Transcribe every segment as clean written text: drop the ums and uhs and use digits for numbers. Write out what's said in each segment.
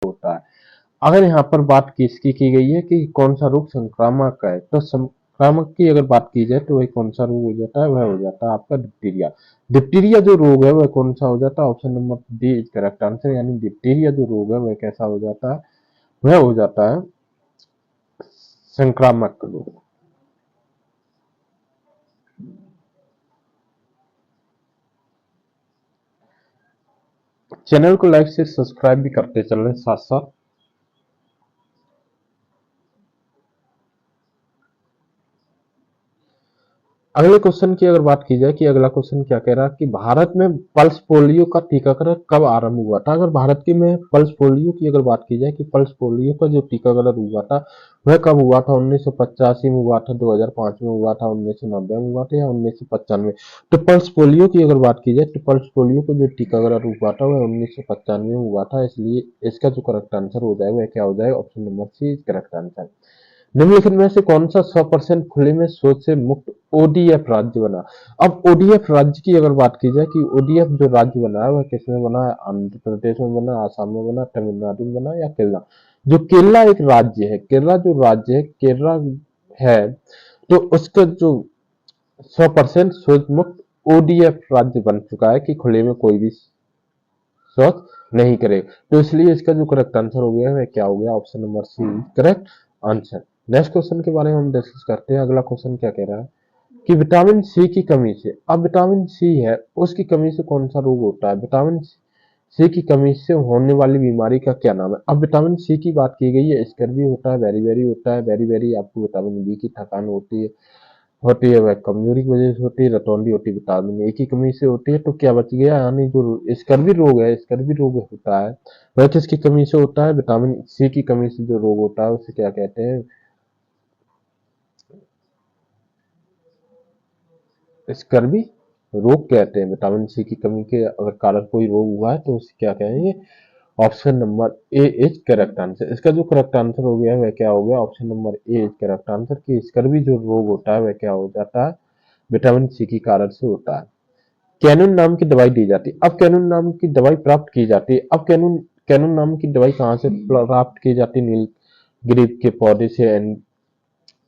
होता है। अगर यहाँ पर बात किसकी की गई है कि कौन सा रोग संक्रामक है, तो संक्रामक की अगर बात की जाए तो वही कौन सा रोग हो जाता है, वह हो जाता है आपका डिप्टीरिया। डिप्टीरिया जो रोग है वह कौन सा हो जाता है, option number D is correct answer, यानी डिप्टीरिया जो रोग है वह कैसा हो जाता है, वह हो जाता है संक्रामक रोग। चैनल को लाइक से सब्सक्राइब भी करते चल रहे साथ साथ। अगले क्वेश्चन की अगर बात की जाए कि अगला क्वेश्चन क्या कह रहा है कि भारत में पल्स पोलियो का टीकाकरण कब आरंभ हुआ था। अगर भारत के में पल्स पोलियो की अगर बात की जाए कि पल्स पोलियो का जो टीकाकरण हुआ था वह कब हुआ था, 1985 में हुआ था, 2005 में हुआ था, 1990 में हुआ था या 1995। तो पल्स पोलियो की अगर बात की जाए तो पल्स पोलियो का जो टीकाकरण हुआ था वह 1995 में हुआ था, इसलिए इसका जो करेक्ट आंसर हो जाएगा वह क्या हो जाएगा, option number C correct answer. निम्नलिखित में से कौन सा 100% खुले में शौच से मुक्त ओडीएफ राज्य बना। अब ओडीएफ राज्य की अगर बात की जाए कि ओडीएफ जो राज्य बना है वह किसमें बना है, आंध्र प्रदेश में बना, आसाम में बना, तमिलनाडु में बना या केरला। जो केरला एक राज्य है, केरला जो राज्य है, केरला है, तो उसका जो 100% शौच मुक्त ओडीएफ राज्य बन चुका है कि खुले में कोई भी शौच नहीं करे, तो इसलिए इसका जो करेक्ट आंसर हो गया है क्या हो गया, option number C correct answer. Next question के बारे में हम डिस्कस करते हैं। अगला क्वेश्चन क्या कह रहा है कि विटामिन सी की कमी से, अब विटामिन सी है उसकी कमी से कौन सा रोग होता है, विटामिन सी की कमी से होने वाली बीमारी का क्या नाम है। अब विटामिन सी की बात की गई है, स्कर्वी होता है, बेरी बेरी होता है, बेरी बेरी आपको विटामिन बी की थकान होती है वह कमजोरी की वजह से होती है, रतौंधी होती है विटामिन ए की कमी से होती है, तो क्या बच गया, यानी जो स्कर्वी रोग है, स्कर्वी रोग होता है वह किसकी कमी से होता है, विटामिन सी की कमी से जो रोग होता है उसे क्या कहते हैं, स्कर्वी रोग कहते हैं। विटामिन सी की कमी के अगर कारण कोई रोग हुआ है तो उसे क्या कहेंगे, option number A is correct answer. इसका जो करेक्ट आंसर हो गया वह क्या हो गया, option number A is correct answer कि स्कर्वी जो रोग होता है वह क्या हो जाता है, विटामिन सी की कारण से होता है। कैनन नाम की दवाई दी जाती है, अब कैनन नाम की दवाई प्राप्त की जाती है, अब कैनन कैनन नाम की दवाई कहाँ से प्राप्त की जाती है, नीलगिरी के पौधे से,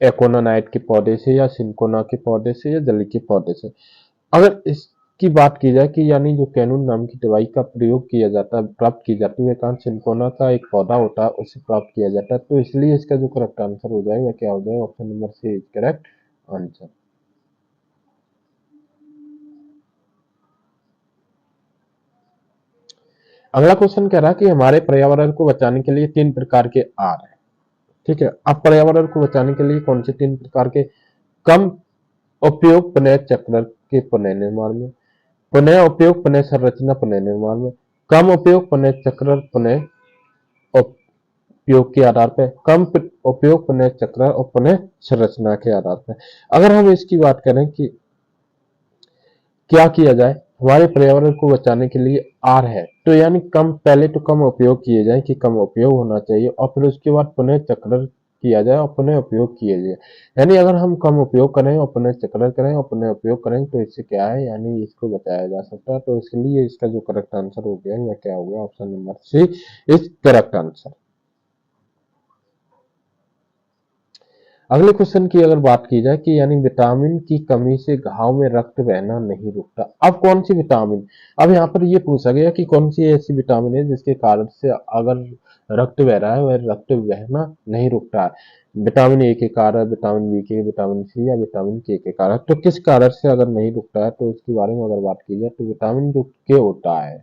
एकोनानाइट के पौधे से या सिंकोना के पौधे से या जली के पौधे से। अगर इसकी बात की जाए कि यानी जो कैनून नाम की दवाई का प्रयोग किया जाता है, प्राप्त की जाती है, कारण सिंकोना का एक पौधा होता है उससे प्राप्त किया जाता है, तो इसलिए इसका जो करेक्ट आंसर हो जाएगा क्या हो जाएगा, option number C is correct answer. अगला क्वेश्चन कह रहा है कि हमारे पर्यावरण को बचाने के लिए 3 प्रकार के आर है। ठीक है, अब पर्यावरण को बचाने के लिए कौन से 3 प्रकार के, कम उपयोग पुनः चक्र के पुनः निर्माण में, पुनः उपयोग पुनः संरचना पुनः निर्माण में, कम उपयोग पुनः चक्र पुनः उपयोग के आधार पर, कम उपयोग पुनः चक्र और पुनः संरचना के आधार पर। अगर हम इसकी बात करें कि क्या किया जाए, हमारे पर्यावरण को बचाने के लिए आर है, तो यानी कम, पहले तो कम उपयोग किए जाए कि कम उपयोग होना चाहिए, और फिर उसके बाद पुनः चक्र किया जाए और पुनः उपयोग किया जाए। यानी अगर हम कम उपयोग करें और पुनः चक्र करें और पुनः उपयोग करें तो इससे क्या है, यानी इसको बचाया जा सकता है, तो इसलिए इसका जो करेक्ट आंसर हो गया वह क्या हो गया, option number C is correct answer. अगले क्वेश्चन की अगर बात की जाए कि यानी विटामिन की कमी से घाव में रक्त बहना नहीं रुकता। अब कौन सी विटामिन, अब यहाँ पर ये पूछा गया कि कौन सी ऐसी विटामिन है जिसके कारण से अगर रक्त बह रहा है वह रक्त बहना नहीं रुकता है, विटामिन ए के कारण, विटामिन बी के, विटामिन सी या विटामिन के कारण, तो किस कारण से अगर नहीं रुकता है, तो उसके बारे में अगर बात की जाए तो विटामिन जो के होता है,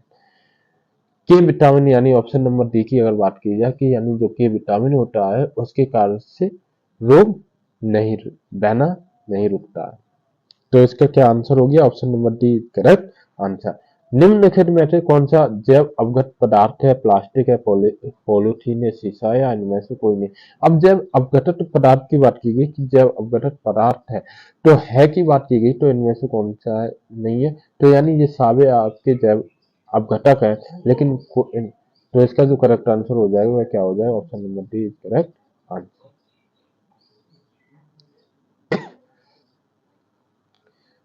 के विटामिन, यानी ऑप्शन नंबर डी की अगर बात की जाए कि यानी जो के विटामिन होता है उसके कारण से रोग नहीं, बहना नहीं रुकता है, तो इसका क्या आंसर हो गया, option number D correct answer. निम्नलिखित में से कौन सा जैव अवगत पदार्थ है, प्लास्टिक है, पॉलीथीन है, शीशा या इनमें से कोई नहीं। अब जैव अवगत पदार्थ की बात की गई कि जैव अवगत पदार्थ है, तो है की बात की गई तो इनमें से कौन सा है, नहीं है, तो यानी ये सारे आपके जैव अपघटक है, लेकिन तो इसका जो करेक्ट आंसर हो जाएगा वह क्या हो जाएगा, option number D is correct answer.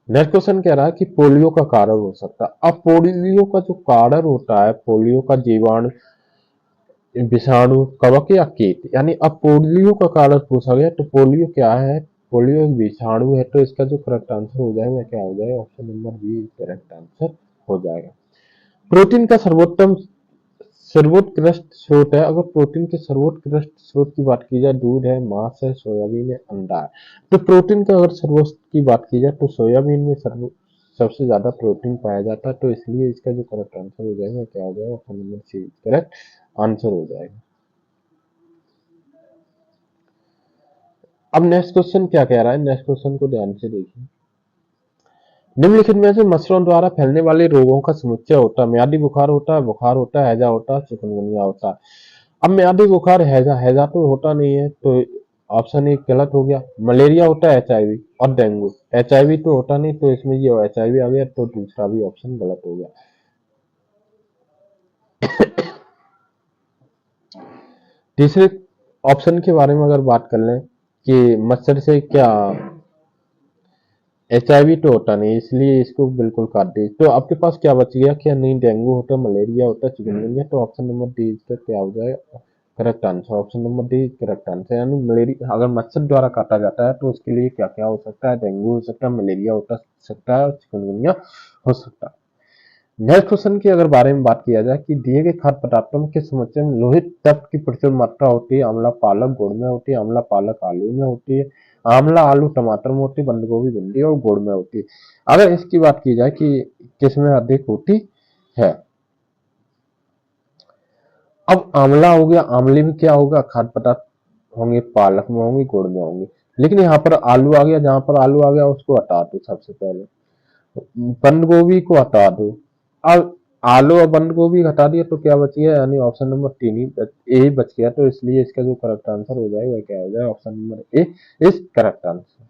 Next question कह रहा है कि पोलियो का कारण हो सकता है। अब पोलियो का जो कारण होता है, पोलियो का जीवाणु विषाणु, कवक या कीट। यानी अब पोलियो का कारण पूछा गया तो पोलियो क्या है? पोलियो एक विषाणु है, तो इसका जो करेक्ट आंसर हो जाएगा क्या हो जाएगा? Option number B correct answer हो जाएगा। प्रोटीन का सर्वोत्कृष्ट स्रोत है। अगर प्रोटीन के सर्वोत्कृष्ट स्रोत की बात की जाए, दूध है, मांस है, सोयाबीन है, अंडा है। तो प्रोटीन का अगर सर्वोच्च की बात की जाए तो सोयाबीन में सबसे ज्यादा प्रोटीन पाया जाता है, तो इसलिए इसका जो करेक्ट आंसर हो जाएगा क्या हो जाएगा? Option number C correct answer हो जाएगा। अब नेक्स्ट क्वेश्चन क्या कह रहा है? नेक्स्ट क्वेश्चन को ध्यान से देखिए। निम्नलिखित में से मच्छरों द्वारा फैलने वाले रोगों का समुच्चय होता है। म्यादी बुखार होता है, हैजा होता है, चिकनगुनिया होता है। अब म्यादी बुखार, हैजा, हैजा तो होता नहीं है, तो ऑप्शन एक गलत हो गया। मलेरिया होता है, एचआईवी और डेंगू। एचआईवी तो होता नहीं, तो इसमें ये एचआईवी आ गया, तो दूसरा भी ऑप्शन गलत हो गया। तीसरे ऑप्शन के बारे में अगर बात कर लें कि मच्छर से क्या, एचआईवी तो होता नहीं, इसलिए इसको बिल्कुल काट दी। तो आपके पास क्या बच गया? क्या नहीं, डेंगू होता, मलेरिया होता, चिकनगुनिया। तो ऑप्शन नंबर डी इसका क्या हो जाएगा? Correct answer. Option number D correct answer. यानी मलेरिया अगर मच्छर द्वारा काटा जाता है तो उसके लिए क्या क्या हो सकता है? डेंगू हो सकता है, मलेरिया हो सकता है और चिकनगुनिया हो सकता है। नेक्स्ट क्वेश्चन की अगर बारे में बात किया जाए कि दिए गए खाद्य पदार्थों के समुच्चय में लोहित तत्व की प्रचुर मात्रा होती है। आंवला पालक गुड़ में होती है, आंवला पालक आलू में होती है, आंवला आलू टमाटर में होती है, बंद गोभी भिंडी और गुड़ में होती है। अगर इसकी बात की जाए कि किसमें अधिक होती है, अब आंवला हो गया, आंवले में क्या होगा? खाद्य पदार्थ होंगे, पालक में होंगे, गुड़ में होंगे। लेकिन यहाँ पर आलू आ गया, जहां पर आलू आ गया उसको हटा दो सबसे पहले, बंद गोभी को हटा दो। अब आलू और बंद गोभी हटा दिया तो क्या बच गया? यानी ऑप्शन नंबर तीन ही ए ही बच गया, तो इसलिए इसका जो करेक्ट आंसर हो जाएगा वह क्या हो जाएगा? Option number A is correct answer.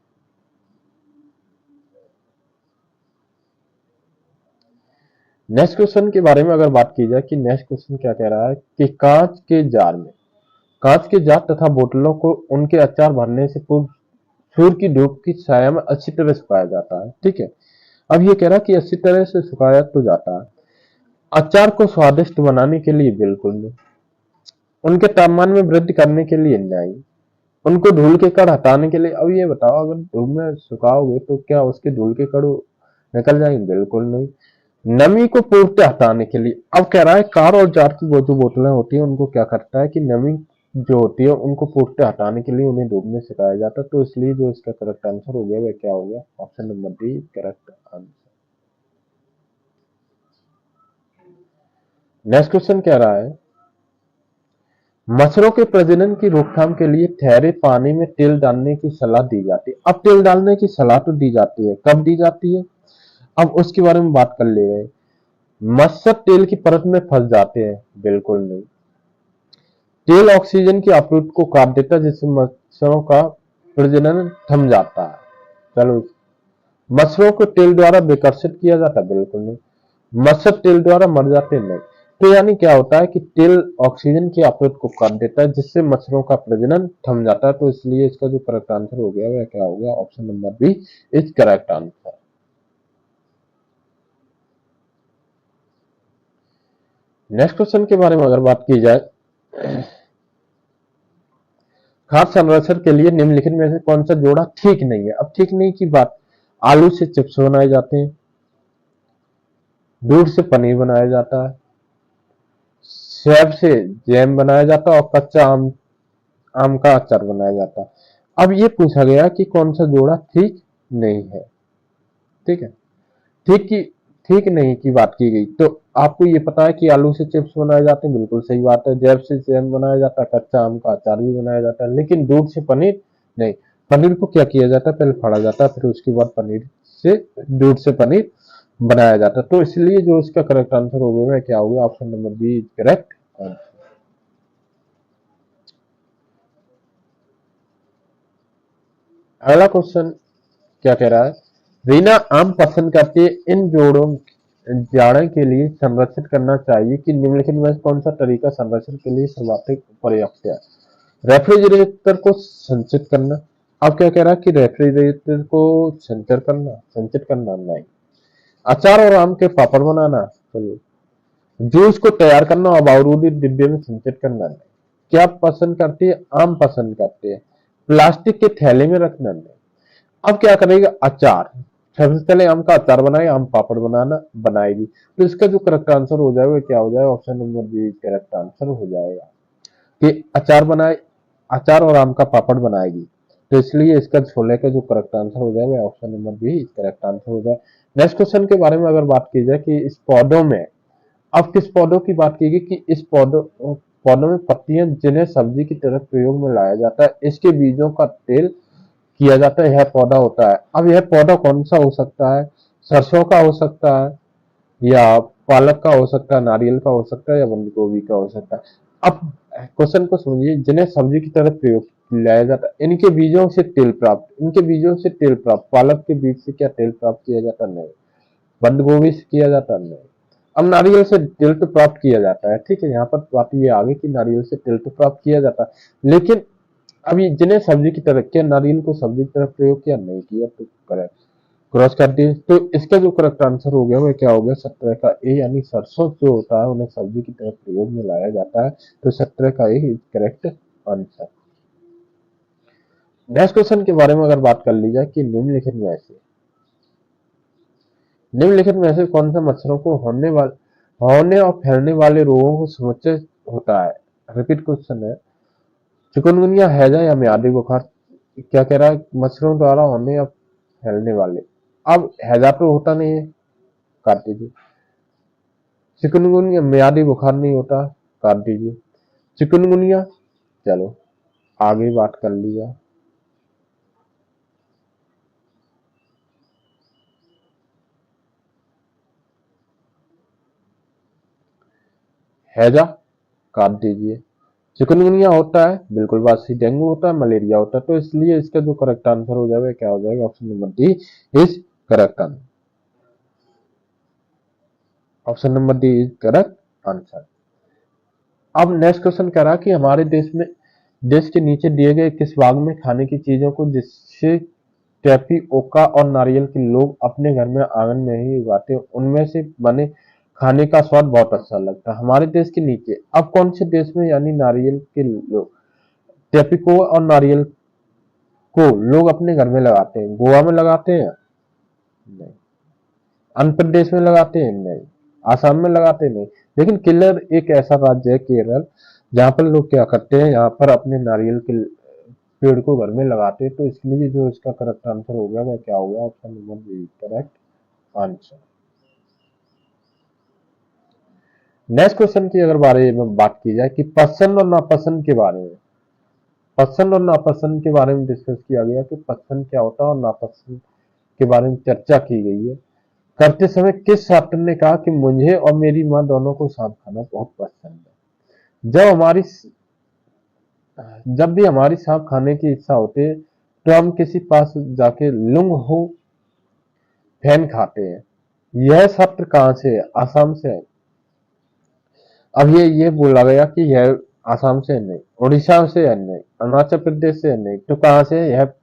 Next question के बारे में अगर बात की जाए कि नेक्स्ट क्वेश्चन क्या कह रहा है कि कांच के जार तथा बोतलों को उनके अचार भरने से पूर्व सूर्य की धूप की छाया में अच्छी तरह सुखाया जाता है। ठीक है, अब ये कह रहा है कि अच्छी तरह से सुखाया तो जाता है, अचार को स्वादिष्ट बनाने के लिए बिल्कुल नहीं, उनके तापमान में वृद्धि करने के लिए नहीं, उनको धूल के कण हटाने के लिए। अब ये बताओ, अगर धूप में सुखाओगे तो क्या उसके धूल के कण निकल जाएंगे? बिल्कुल नहीं। नमी को पूर्णतः हटाने के लिए, अब कह रहा है कार और जार की वो जो बोतलें होती है उनको क्या करता है कि नमी जो होती है उनको पूर्णतः हटाने के लिए उन्हें धूप में सुखाया जाता है, तो इसलिए जो इसका करेक्ट आंसर हो गया वह क्या हो गया? Option number D correct answer. Next question कह रहा है मच्छरों के प्रजनन की रोकथाम के लिए ठहरे पानी में तेल डालने की सलाह दी जाती है। अब तेल डालने की सलाह तो दी जाती है, कब दी जाती है? अब उसके बारे में बात कर ले रहे हैं। मच्छर तेल की परत में फंस जाते हैं? बिल्कुल नहीं। तेल ऑक्सीजन की आपूर्ति को काट देता है जिससे मच्छरों का प्रजनन थम जाता है। चलो, मच्छरों को तेल द्वारा विकर्षित किया जाता है? बिल्कुल नहीं। मच्छर तेल द्वारा मर जाते हैं? नहीं। तो यानी क्या होता है कि तेल ऑक्सीजन की आपूर्ति को काट देता है जिससे मच्छरों का प्रजनन थम जाता है, तो इसलिए इसका जो करेक्ट आंसर हो गया वह क्या हो गया? Option number B is correct answer. Next question के बारे में अगर बात की जाए, खाद्य संरक्षण के लिए निम्नलिखित में से कौन सा जोड़ा ठीक नहीं है? अब ठीक नहीं की बात, आलू से चिप्स बनाए जाते हैं, दूध से पनीर बनाया जाता है, सेब से जैम बनाया जाता है और कच्चा आम आम का अचार बनाया जाता है। अब ये पूछा गया कि कौन सा जोड़ा ठीक नहीं है। ठीक है, ठीक की ठीक नहीं की बात की गई, तो आपको ये पता है कि आलू से चिप्स बनाए जाते हैं, बिल्कुल सही बात है। जैब से जैम बनाया जाता है, कच्चा आम का अचार भी बनाया जाता है, लेकिन दूध से पनीर नहीं। पनीर को क्या किया जाता है? पहले फाड़ा जाता है, फिर उसके बाद पनीर से दूध से पनीर बनाया जाता है, तो इसलिए जो इसका करेक्ट आंसर हो गया क्या हो गया? Option number B is correct answer. अगला क्वेश्चन क्या कह रहा है? रीना आम पसंद करती है, इन जोड़ों जाड़े के लिए संरक्षित करना चाहिए कि निम्नलिखित में से कौन सा तरीका संरक्षण के लिए सर्वाधिक पर्याप्त है? रेफ्रिजरेटर को संचित करना। अब क्या कह रहा है कि रेफ्रिजरेटर को संचित करना नहीं। अचार और आम के पापड़ बनाना, चलिए। जूस को तैयार करना और बारूदी डिब्बे में संचित करना नहीं। क्या पसंद करती है? आम पसंद करती है। प्लास्टिक के थैले में रखना नहीं। अब क्या करेगा? अचार। सबसे पहले आम का अचार बनाएगा, आम पापड़ बनाना बनाएगी। तो इसका जो करेक्ट आंसर हो जाएगा क्या हो जाएगा? Option number B correct answer हो जाएगा कि अचार बनाए, अचार और आम का पापड़ बनाएगी। तो इसलिए इसका छोले का जो करेक्ट आंसर हो जाएगा option number B correct answer हो जाएगा। नेक्स्ट क्वेश्चन के बारे में अगर बात की जाए कि इस पौधों में, अब किस पौधों की बात की गई कि इस पौधों में पत्तियां जिन्हें सब्जी की तरह प्रयोग में लाया जाता है, इसके बीजों का तेल किया जाता है, यह पौधा होता है। अब यह पौधा कौन सा हो सकता है? सरसों का हो सकता है, या पालक का हो सकता है, नारियल का हो सकता है, या बंद गोभी का हो सकता है। अब क्वेश्चन को समझिए, जिन्हें सब्जी की तरह प्रयोग लाया जाता है, इनके बीजों से तेल प्राप्त, इनके बीजों से तेल प्राप्त। पालक के बीज से क्या तेल प्राप्त किया जाता? नहीं। बंद गोभी से किया जाता? नहीं। अब नारियल से तेल तो प्राप्त किया जाता है, ठीक है, यहाँ पर बात ये आ गई कि नारियल से तेल तो प्राप्त किया जाता है, लेकिन अभी जिन्हें सब्जी की तरह, क्या नारियल को सब्जी की तरह प्रयोग किया? नहीं किया। तो करेक्ट क्रॉस कर दिए। तो इसका जो करेक्ट आंसर हो गया वो क्या हो गया? 17 का ए, यानी सरसों जो होता है उन्हें सब्जी की तरह प्रयोग में लाया जाता है। तो 17 का A correct answer. Next question के बारे में अगर बात कर ली जाए कि निम्नलिखित में से कौन सा मच्छरों को होने और फैलने वाले रोगों को समुच्चय होता है? रिपीट क्वेश्चन है। चिकनगुनिया, हैजा या मियादी बुखार? क्या कह रहा है? मच्छरों द्वारा होने या फैलने वाले। अब हैजा तो होता नहीं है, काट दीजिए। चिकनगुनिया, मियादी बुखार नहीं होता, काट दीजिए। चिकनगुनिया, चलो आगे बात कर लिया। हैजा, काट दीजिए। चिकनगुनिया होता है, बिल्कुल बात सही। डेंगू होता है, मलेरिया होता है। तो इसलिए इसका जो करेक्ट आंसर हो जाएगा क्या हो जाएगा? Option number D is correct answer. Option number D is correct answer. अब नेक्स्ट क्वेश्चन कह रहा है कि हमारे देश के नीचे दिए गए किस भाग में खाने की चीजों को जिससे टेपिओका और नारियल के लोग अपने घर में आंगन में ही उगाते हैं, उनमें से बने खाने का स्वाद बहुत अच्छा लगता है? हमारे देश के नीचे अब कौन से देश में, यानी नारियल के लोग टेपिको और नारियल को लोग अपने घर में लगाते हैं? गोवा में लगाते हैं? नहीं। आंध्र प्रदेश में लगाते हैं? नहीं। आसाम में लगाते हैं? नहीं। लेकिन केरल एक ऐसा राज्य है, केरल, जहाँ पर लोग क्या करते हैं, यहाँ पर अपने नारियल के पेड़ को घर में लगाते हैं। तो इसलिए जो इसका करेक्ट आंसर हो गया वह क्या हो गया? Option number B correct answer. Next question की अगर बारे में बात की जाए कि पसंद और नापसंद के बारे में, पसंद और नापसंद के बारे में डिस्कस किया गया कि पसंद क्या होता है और नापसंद के बारे में चर्चा की गई है। करते समय किस छात्र ने कहा कि मुझे और मेरी माँ दोनों को सांप खाना बहुत पसंद है? जब भी हमारी सांप खाने की इच्छा होती है तो हम किसी पास जाके लुंग हो फैन खाते हैं। यह छात्र कहाँ से है? आसाम से है। अब ये बोला गया कि यह आसाम से है? नहीं। उड़ीसा से है? नहीं। अरुणाचल प्रदेश से है? नहीं। तो कहाँ से है? यह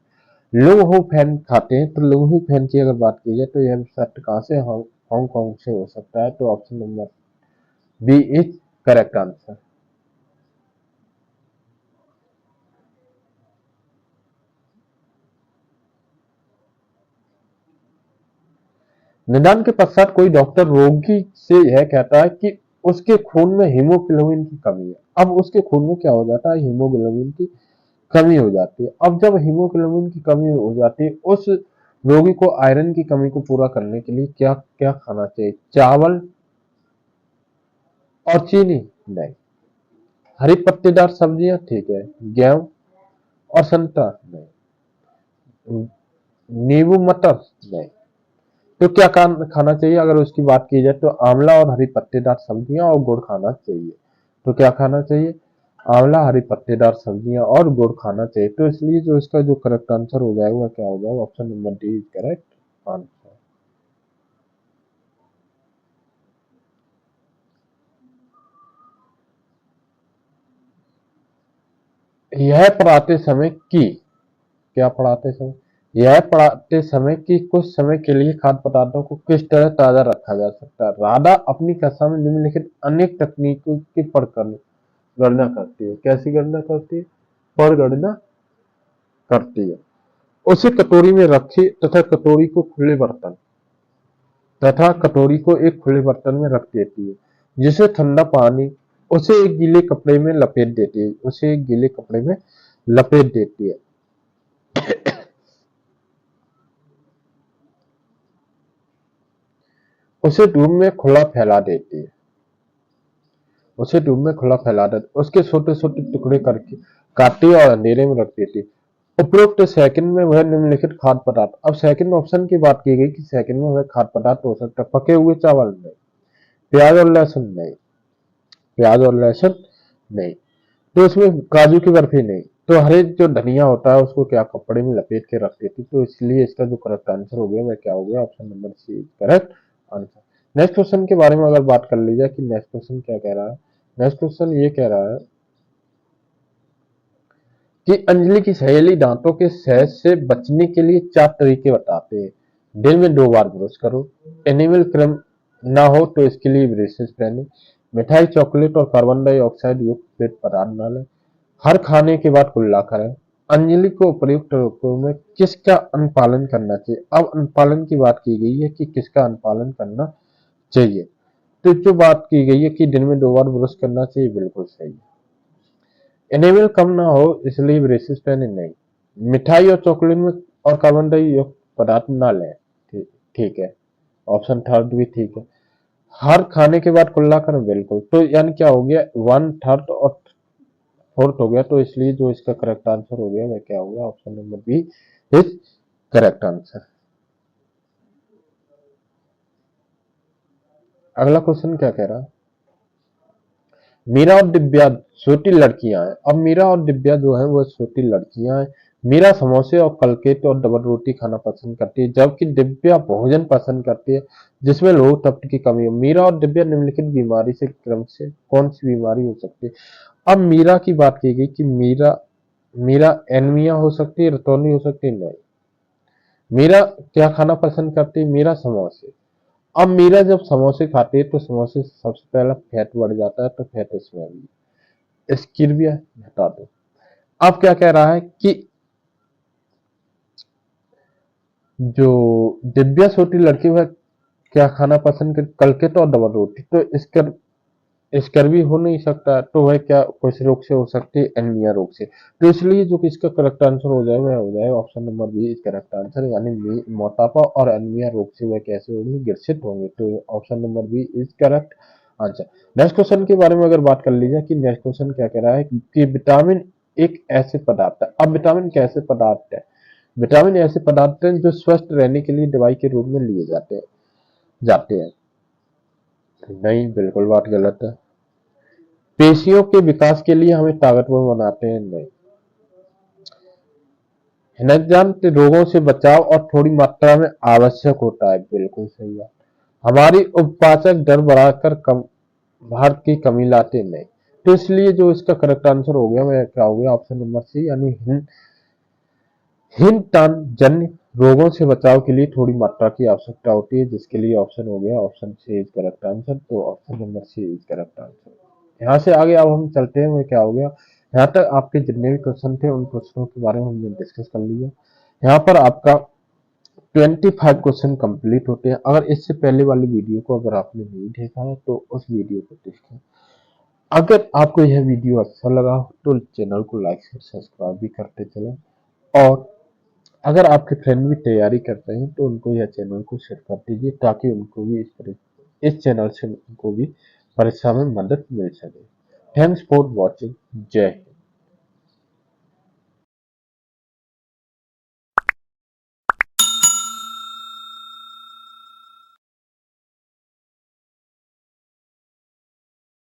लुंग फैन खाते हैं। तो लुंग फैन की अगर बात की जाए तो यह छात्र कहाँ से? हांगकांग से हो सकता है। तो option number B is correct answer. निदान के पश्चात कोई डॉक्टर रोगी से यह कहता है कि उसके खून में हीमोग्लोबिन की कमी है। अब उसके खून में क्या हो जाता है? हीमोग्लोबिन की कमी हो जाती है। अब जब हीमोग्लोबिन की कमी हो जाती है, उस रोगी को आयरन की कमी को पूरा करने के लिए क्या क्या खाना चाहिए? चावल और चीनी? नहीं। हरी पत्तेदार सब्जियां? ठीक है। गेहूं और संतरा? नहीं। नींबू मटर? नहीं। तो क्या खाना चाहिए अगर उसकी बात की जाए तो आंवला और हरी पत्तेदार सब्जियां और गुड़ खाना चाहिए। तो क्या खाना चाहिए? आंवला, हरी पत्तेदार सब्जियां और गुड़ खाना चाहिए। तो इसलिए जो इसका जो करेक्ट आंसर हो जाएगा वह क्या हो जाएगा? Option number D is correct answer. यह पढ़ाते समय की, क्या पढ़ाते समय? यह पढ़ाते समय कि कुछ समय के लिए खाद्य पदार्थों को किस तरह ताजा रखा जा सकता है। राधा अपनी कक्षा में निम्नलिखित अनेक तकनीकों की गणना करती है। कैसी गणना करती है? गणना करती है। उसे कटोरी में रखे तथा कटोरी को एक खुले बर्तन में रख देती है, जिसे ठंडा पानी उसे एक गीले कपड़े में लपेट देती है। उसे धूप में खुला फैला देती है। उसके छोटे छोटे टुकड़े करके काटती और अंधेरे में रख देती है। उपरोक्त सेकंड में वह निम्नलिखित खाद्य पदार्थ, अब सेकंड ऑप्शन की बात की गई कि सेकंड में वह खाद्य पदार्थ हो सकता है। पके हुए चावल नहीं, प्याज और लहसुन नहीं, तो इसमें काजू की बर्फी नहीं, तो हरे जो धनिया होता है उसको क्या कपड़े में लपेट के रख देती, तो इसलिए इसका जो करेक्ट आंसर हो गया वह क्या हो गया? Option number C correct answer. Next question के बारे में अगर बात कर ली जाए कि नेक्स्ट क्वेश्चन क्या कह रहा है। नेक्स्ट क्वेश्चन ये कह रहा है कि अंजलि की सहेली दांतों के सहज से बचने के लिए 4 तरीके बताते हैं। दिन में 2 बार ब्रश करो, एनिमल क्रम ना हो तो इसके लिए ब्रेसेस पहने, मिठाई, चॉकलेट और कार्बन डाइऑक्साइड युक्त पेट पदार्थ ना लें, हर खाने के बाद कुल्ला करें। अंजलि को उपयुक्त रूपों में किसका अनुपालन करना चाहिए? अब अनुपालन की बात की गई है कि किसका अनुपालन करना चाहिए। तो जो बात की गई है कि दिन में 2 बार ब्रश करना चाहिए, बिल्कुल सही है। एनेबल कम ना हो इसलिए ब्रेसेस पहने नहीं, मिठाई और चॉकलेट में और कार्बन डाइऑक्साइड पदार्थ ना लें, ठीक है। ऑप्शन थर्ड भी ठीक है। हर खाने के बाद कुल्ला करें, बिल्कुल। तो यानी क्या हो गया? 1/3 और 4th हो गया, तो इसलिए जो इसका करेक्ट आंसर हो गया वह क्या हो गया? Option number B is correct answer. अगला क्वेश्चन क्या कह रहा है? मीरा और दिव्या छोटी लड़कियां हैं। अब मीरा और दिव्या जो है वो छोटी लड़कियां हैं। मीरा समोसे और कलकेट और डबल रोटी खाना पसंद करती है, जबकि दिव्या भोजन पसंद करती है जिसमें लोह तत्व की कमी हो। मीरा और दिव्या निम्नलिखित बीमारी से क्रम से कौन सी बीमारी हो सकती है? अब मीरा की बात की गई कि मीरा मीरा एनीमिया हो सकती है, रतौंधी हो सकती है, नहीं। मीरा क्या खाना पसंद करती है? मीरा समोसे। अब मीरा जब समोसे खाती है तो समोसे से सबसे पहला फैट बढ़ जाता है, तो फैट इसमें आ गई। स्किर्बिया हटा दो। अब क्या कह रहा है कि जो दिव्या छोटी लड़की वह क्या खाना पसंद कर? कलकेट और डबल रोटी। तो स्कर्वी हो नहीं सकता, तो वह क्या किस रोग से हो सकती है? एनीमिया रोग से। तो इसलिए जो कि इसका करेक्ट आंसर हो जाए वह हो जाए option number B is correct answer, यानी मोटापा और एनीमिया रोग से वह कैसे होंगे? ग्रसित होंगे। तो option number B is correct answer. Next question के बारे में अगर बात कर ली जाए कि नेक्स्ट क्वेश्चन क्या कह रहा है कि विटामिन एक ऐसे पदार्थ है। अब विटामिन कैसे पदार्थ है? विटामिन ऐसे पदार्थ हैं जो स्वस्थ रहने के लिए दवाई के रूप में लिए जाते हैं। नहीं, बिल्कुल बात गलत है। पेशियों के विकास के लिए हमें ताकतवर बनाते हैं, नहीं। हिनजान रोगों से बचाव और थोड़ी मात्रा में आवश्यक होता है, बिल्कुल सही है। हमारी उपपाचक दर बढ़ाकर कम भार की कमी लाते नहीं। तो इसलिए जो इसका करेक्ट आंसर हो गया वह क्या हो गया? ऑप्शन नंबर सी, यानी हिंदटान जन्य रोगों से बचाव के लिए थोड़ी मात्रा की आवश्यकता होती है, जिसके लिए ऑप्शन हो गया option C is correct answer. तो option number C is correct answer. यहाँ से आगे अब हम चलते हैं, वो क्या हो गया? यहाँ तक आपके जितने भी क्वेश्चन थे उन क्वेश्चनों के बारे में हमने डिस्कस कर लिया। यहाँ पर आपका 25 क्वेश्चन कंप्लीट होते हैं। अगर इससे पहले वाली वीडियो को अगर आपने नहीं देखा है तो उस वीडियो को देखें। अगर आपको यह वीडियो अच्छा लगा हो तो चैनल को लाइक शेयर सब्सक्राइब भी करते चलें, और अगर आपके फ्रेंड भी तैयारी करते हैं तो उनको यह चैनल को शेयर कर दीजिए, ताकि उनको भी इस चैनल से उनको भी परीक्षा में मदद मिल सके। Thanks for watching. जय हिंद।